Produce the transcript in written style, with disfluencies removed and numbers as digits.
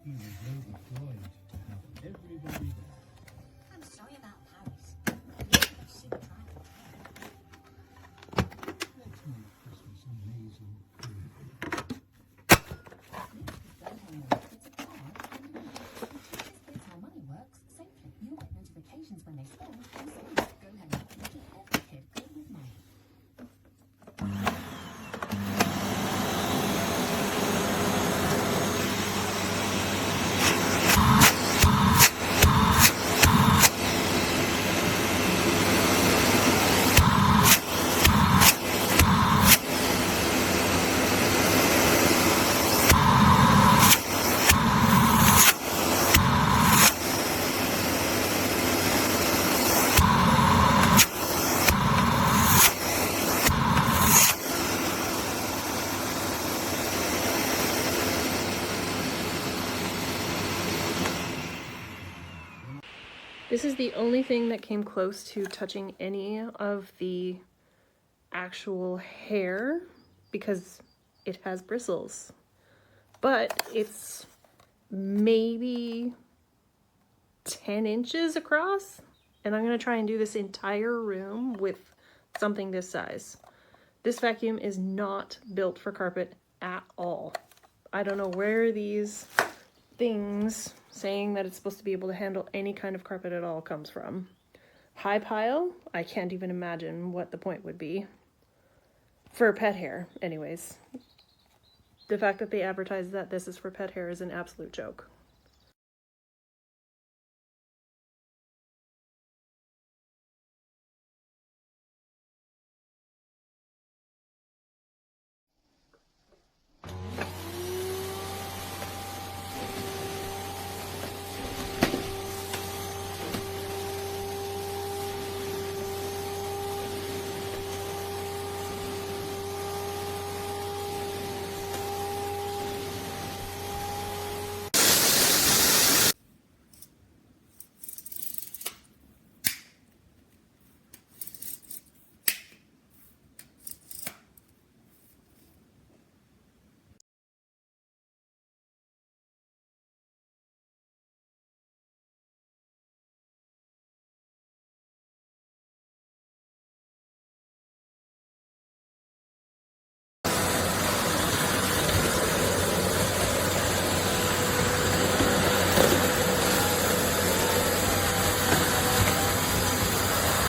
He was overjoyed to have everybody there. I'm sorry about Paris. You should have seen travel. Let's make Christmas amazing. It's a card and money. It teaches kids how money works safely. You'll get notifications when they spend and save. Go ahead, making every kid good with money. This is the only thing that came close to touching any of the actual hair because it has bristles. But it's maybe 10 inches across. And I'm going to try and do this entire room with something this size. This vacuum is not built for carpet at all. I don't know where these things saying that it's supposed to be able to handle any kind of carpet at all comes from. High pile, I can't even imagine what the point would be. For pet hair, anyways. The fact that they advertise that this is for pet hair is an absolute joke.